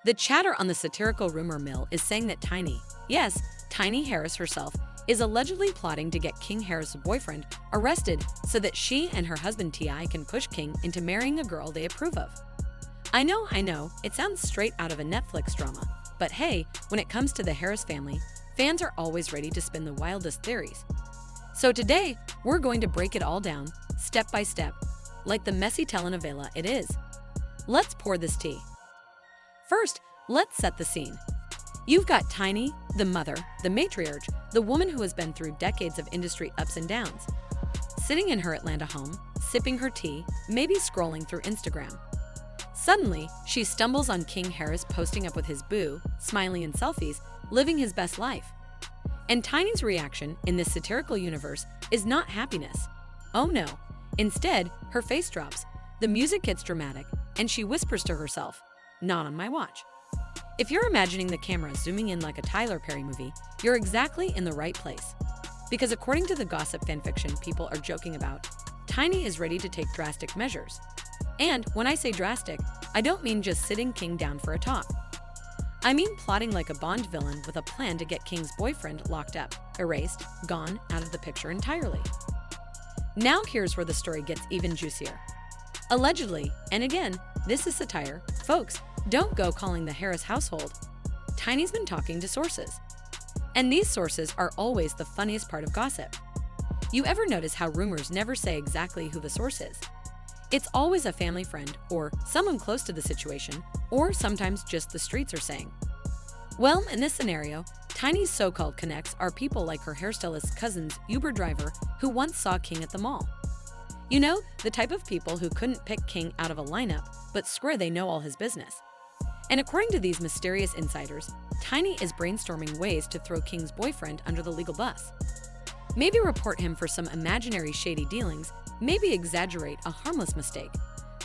The chatter on the satirical rumor mill is saying that Tiny, yes, Tiny Harris herself, is allegedly plotting to get King Harris' boyfriend arrested so that she and her husband T.I can push King into marrying a girl they approve of. I know, it sounds straight out of a Netflix drama, but hey, when it comes to the Harris family, fans are always ready to spin the wildest theories. So today, we're going to break it all down, step by step, like the messy telenovela it is. Let's pour this tea. First, let's set the scene. You've got Tiny, the mother, the matriarch, the woman who has been through decades of industry ups and downs, sitting in her Atlanta home, sipping her tea, maybe scrolling through Instagram. Suddenly, she stumbles on King Harris posting up with his boo, smiling in selfies, living his best life. And Tiny's reaction in this satirical universe is not happiness. Oh no. Instead, her face drops, the music gets dramatic, and she whispers to herself, "Not on my watch." If you're imagining the camera zooming in like a Tyler Perry movie, you're exactly in the right place. Because according to the gossip fanfiction people are joking about, Tiny is ready to take drastic measures. And when I say drastic, I don't mean just sitting King down for a talk. I mean plotting like a Bond villain with a plan to get King's boyfriend locked up, erased, gone, out of the picture entirely. Now here's where the story gets even juicier. Allegedly, and again, this is satire, folks, don't go calling the Harris household. Tiny's been talking to sources. And these sources are always the funniest part of gossip. You ever notice how rumors never say exactly who the source is? It's always a family friend or someone close to the situation, or sometimes just the streets are saying. Well, in this scenario, Tiny's so-called connects are people like her hairstylist's cousin's Uber driver who once saw King at the mall. You know, the type of people who couldn't pick King out of a lineup, but swear they know all his business. And according to these mysterious insiders, Tiny is brainstorming ways to throw King's boyfriend under the legal bus. Maybe report him for some imaginary shady dealings, maybe exaggerate a harmless mistake,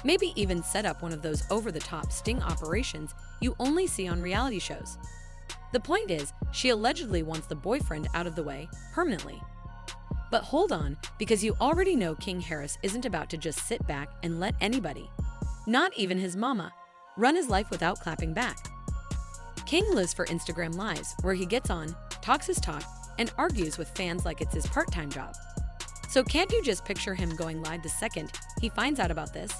maybe even set up one of those over-the-top sting operations you only see on reality shows. The point is, she allegedly wants the boyfriend out of the way permanently. But hold on, because you already know King Harris isn't about to just sit back and let anybody, not even his mama, run his life without clapping back. King lives for Instagram Lives, where he gets on, talks his talk, and argues with fans like it's his part-time job. So can't you just picture him going live the second he finds out about this?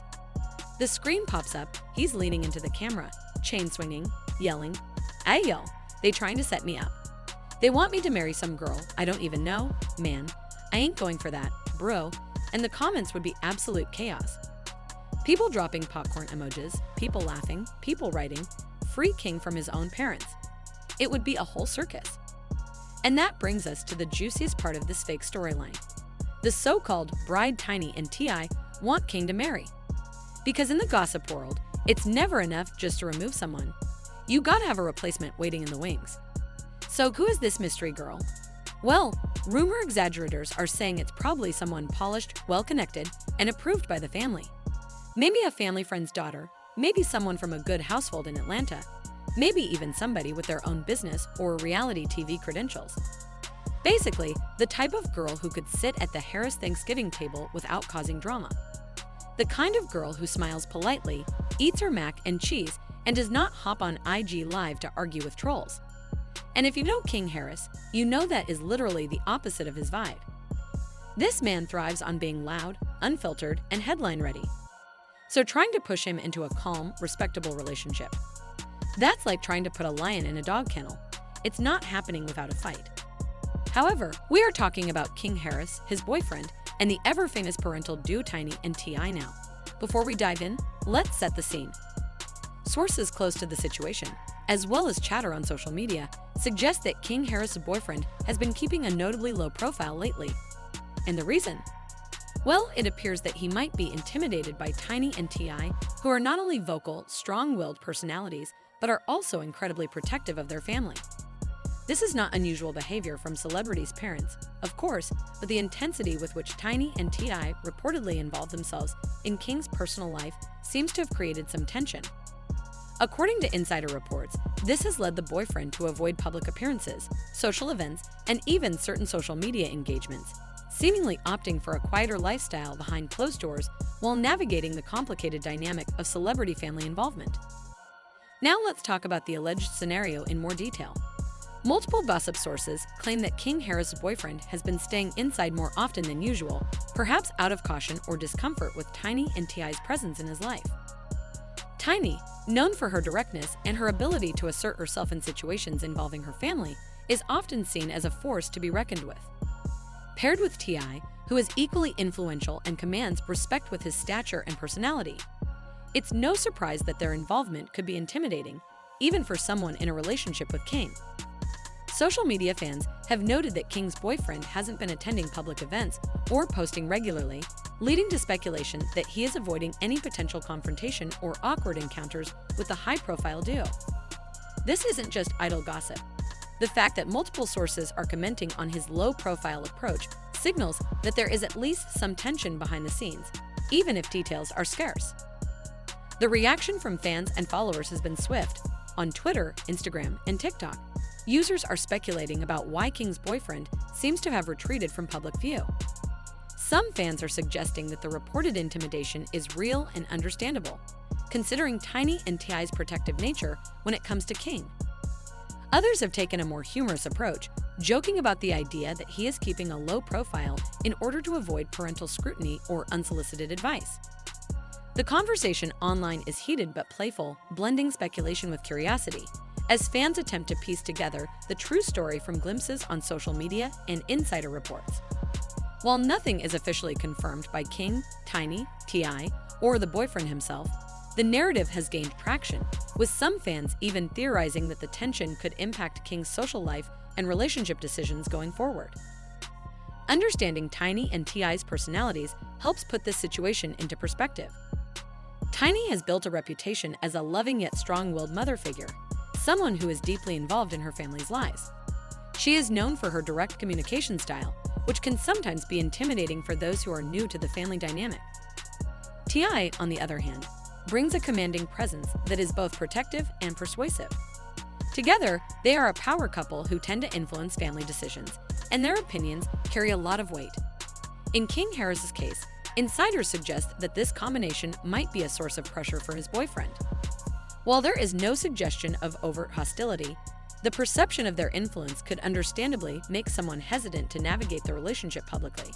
The screen pops up, he's leaning into the camera, chain swinging, yelling, "I yell, they trying to set me up. They want me to marry some girl I don't even know, man. I ain't going for that, bro." And the comments would be absolute chaos. People dropping popcorn emojis, people laughing, people writing, "Free King from his own parents." It would be a whole circus. And that brings us to the juiciest part of this fake storyline. The so-called bride Tiny and T.I want King to marry. Because in the gossip world, it's never enough just to remove someone. You gotta have a replacement waiting in the wings. So who is this mystery girl? Well, rumor exaggerators are saying it's probably someone polished, well-connected, and approved by the family. Maybe a family friend's daughter, maybe someone from a good household in Atlanta, maybe even somebody with their own business or reality TV credentials. Basically, the type of girl who could sit at the Harris Thanksgiving table without causing drama. The kind of girl who smiles politely, eats her mac and cheese, and does not hop on IG Live to argue with trolls. And if you know King Harris, you know that is literally the opposite of his vibe. This man thrives on being loud, unfiltered, and headline ready. So trying to push him into a calm, respectable relationship, that's like trying to put a lion in a dog kennel. It's not happening without a fight. However, we are talking about King Harris, his boyfriend, and the ever-famous parental duo Tiny and T.I now. Before we dive in, let's set the scene. Sources close to the situation, as well as chatter on social media, suggest that King Harris' boyfriend has been keeping a notably low profile lately. And the reason? Well, it appears that he might be intimidated by Tiny and T.I, who are not only vocal, strong-willed personalities, but are also incredibly protective of their family. This is not unusual behavior from celebrities' parents, of course, but the intensity with which Tiny and T.I reportedly involved themselves in King's personal life seems to have created some tension. According to insider reports, this has led the boyfriend to avoid public appearances, social events, and even certain social media engagements, seemingly opting for a quieter lifestyle behind closed doors while navigating the complicated dynamic of celebrity family involvement. Now let's talk about the alleged scenario in more detail. Multiple gossip sources claim that King Harris's boyfriend has been staying inside more often than usual, perhaps out of caution or discomfort with Tiny and T.I.'s presence in his life. Tiny, known for her directness and her ability to assert herself in situations involving her family, is often seen as a force to be reckoned with. Paired with T.I., who is equally influential and commands respect with his stature and personality, it's no surprise that their involvement could be intimidating, even for someone in a relationship with King. Social media fans have noted that King's boyfriend hasn't been attending public events or posting regularly, leading to speculation that he is avoiding any potential confrontation or awkward encounters with the high-profile duo. This isn't just idle gossip. The fact that multiple sources are commenting on his low-profile approach signals that there is at least some tension behind the scenes, even if details are scarce. The reaction from fans and followers has been swift. On Twitter, Instagram, and TikTok, users are speculating about why King's boyfriend seems to have retreated from public view. Some fans are suggesting that the reported intimidation is real and understandable, considering Tiny and T.I.'s protective nature when it comes to King. Others have taken a more humorous approach, joking about the idea that he is keeping a low profile in order to avoid parental scrutiny or unsolicited advice. The conversation online is heated but playful, blending speculation with curiosity, as fans attempt to piece together the true story from glimpses on social media and insider reports. While nothing is officially confirmed by King, Tiny, T.I., or the boyfriend himself, the narrative has gained traction, with some fans even theorizing that the tension could impact King's social life and relationship decisions going forward. Understanding Tiny and T.I.'s personalities helps put this situation into perspective. Tiny has built a reputation as a loving yet strong-willed mother figure, someone who is deeply involved in her family's lives. She is known for her direct communication style, which can sometimes be intimidating for those who are new to the family dynamic. T.I., on the other hand, brings a commanding presence that is both protective and persuasive. Together, they are a power couple who tend to influence family decisions, and their opinions carry a lot of weight. In King Harris's case, insiders suggest that this combination might be a source of pressure for his boyfriend. While there is no suggestion of overt hostility, the perception of their influence could understandably make someone hesitant to navigate the relationship publicly.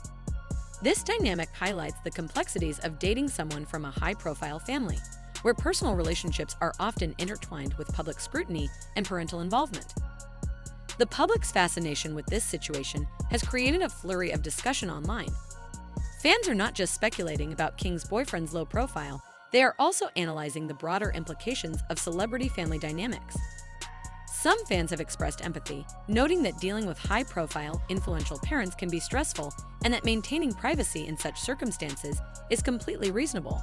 This dynamic highlights the complexities of dating someone from a high-profile family, where personal relationships are often intertwined with public scrutiny and parental involvement. The public's fascination with this situation has created a flurry of discussion online. Fans are not just speculating about King's boyfriend's low profile, they are also analyzing the broader implications of celebrity family dynamics. Some fans have expressed empathy, noting that dealing with high-profile, influential parents can be stressful and that maintaining privacy in such circumstances is completely reasonable.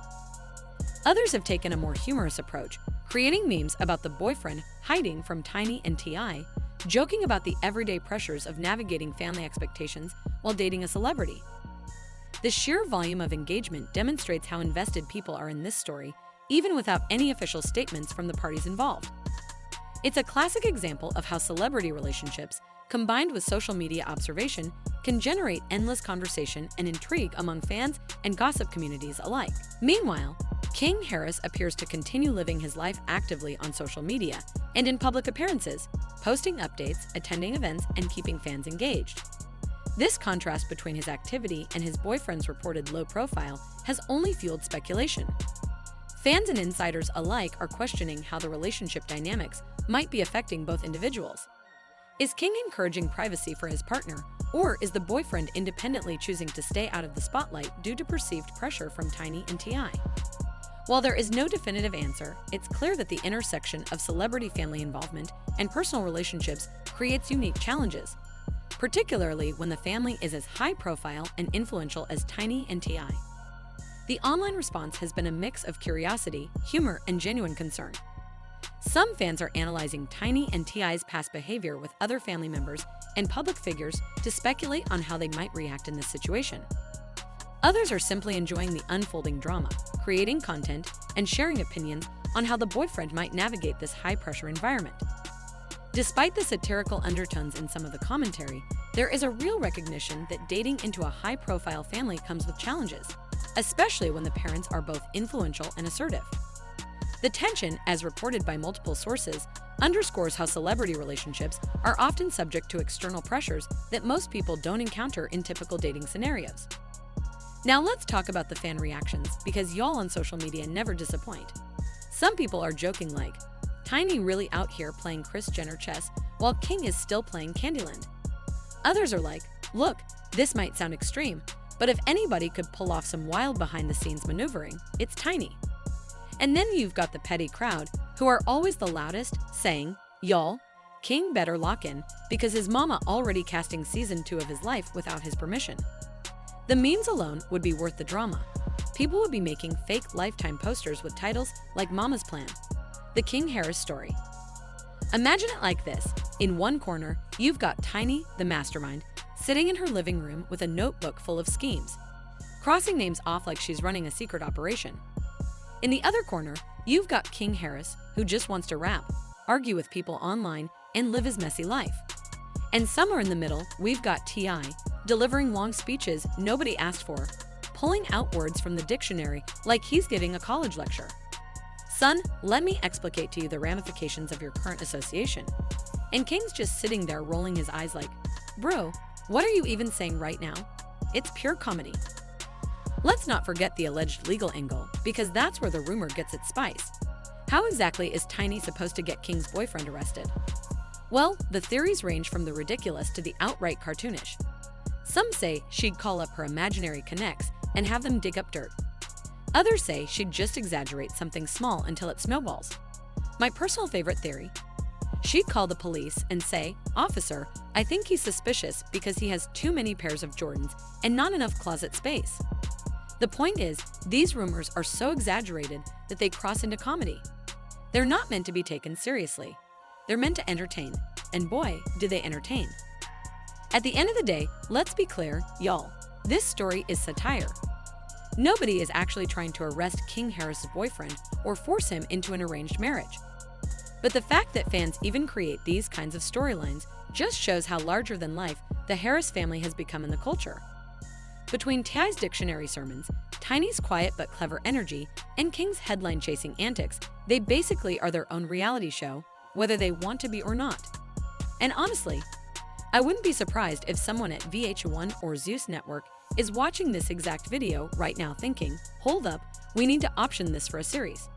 Others have taken a more humorous approach, creating memes about the boyfriend hiding from Tiny and T.I., joking about the everyday pressures of navigating family expectations while dating a celebrity. The sheer volume of engagement demonstrates how invested people are in this story, even without any official statements from the parties involved. It's a classic example of how celebrity relationships, combined with social media observation, can generate endless conversation and intrigue among fans and gossip communities alike. Meanwhile, King Harris appears to continue living his life actively on social media and in public appearances, posting updates, attending events, and keeping fans engaged. This contrast between his activity and his boyfriend's reported low profile has only fueled speculation. Fans and insiders alike are questioning how the relationship dynamics might be affecting both individuals. Is King encouraging privacy for his partner, or is the boyfriend independently choosing to stay out of the spotlight due to perceived pressure from Tiny and T.I.? While there is no definitive answer, it's clear that the intersection of celebrity family involvement and personal relationships creates unique challenges, particularly when the family is as high-profile and influential as Tiny and T.I. The online response has been a mix of curiosity, humor, and genuine concern. Some fans are analyzing Tiny and T.I.'s past behavior with other family members and public figures to speculate on how they might react in this situation. Others are simply enjoying the unfolding drama, creating content, and sharing opinions on how the boyfriend might navigate this high-pressure environment. Despite the satirical undertones in some of the commentary, there is a real recognition that dating into a high-profile family comes with challenges, especially when the parents are both influential and assertive. The tension, as reported by multiple sources, underscores how celebrity relationships are often subject to external pressures that most people don't encounter in typical dating scenarios. Now let's talk about the fan reactions, because y'all on social media never disappoint. Some people are joking like, Tiny really out here playing Kris Jenner chess while King is still playing Candyland. Others are like, look, this might sound extreme, but if anybody could pull off some wild behind-the-scenes maneuvering, it's Tiny. And then you've got the petty crowd, who are always the loudest, saying, y'all, King better lock in because his mama already casting season 2 of his life without his permission. The memes alone would be worth the drama. People would be making fake Lifetime posters with titles like Mama's Plan, The King Harris Story. Imagine it like this. In one corner, you've got Tiny, the mastermind, sitting in her living room with a notebook full of schemes, crossing names off like she's running a secret operation. In the other corner, you've got King Harris, who just wants to rap, argue with people online, and live his messy life. And somewhere in the middle, we've got T.I, delivering long speeches nobody asked for, pulling out words from the dictionary like he's giving a college lecture. Son, let me explicate to you the ramifications of your current association. And King's just sitting there rolling his eyes like, bro, what are you even saying right now? It's pure comedy. Let's not forget the alleged legal angle, because that's where the rumor gets its spice. How exactly is Tiny supposed to get King's boyfriend arrested? Well, the theories range from the ridiculous to the outright cartoonish. Some say she'd call up her imaginary connects and have them dig up dirt. Others say she'd just exaggerate something small until it snowballs. My personal favorite theory? She'd call the police and say, officer, I think he's suspicious because he has too many pairs of Jordans and not enough closet space. The point is, these rumors are so exaggerated that they cross into comedy. They're not meant to be taken seriously. They're meant to entertain, and boy, do they entertain. At the end of the day, let's be clear, y'all, this story is satire. Nobody is actually trying to arrest King Harris's boyfriend or force him into an arranged marriage. But the fact that fans even create these kinds of storylines just shows how larger than life the Harris family has become in the culture. Between T.I.'s dictionary sermons, Tiny's quiet but clever energy, and King's headline-chasing antics, they basically are their own reality show, whether they want to be or not. And honestly, I wouldn't be surprised if someone at VH1 or Zeus Network is watching this exact video right now thinking, hold up, we need to option this for a series.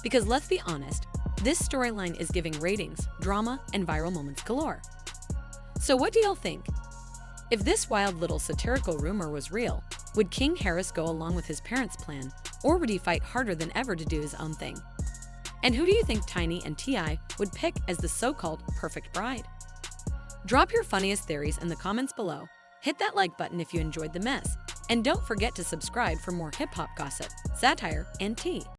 Because let's be honest, this storyline is giving ratings, drama, and viral moments galore. So what do y'all think? If this wild little satirical rumor was real, would King Harris go along with his parents' plan, or would he fight harder than ever to do his own thing? And who do you think Tiny and T.I would pick as the so-called perfect bride? Drop your funniest theories in the comments below, hit that like button if you enjoyed the mess, and don't forget to subscribe for more hip-hop gossip, satire, and tea.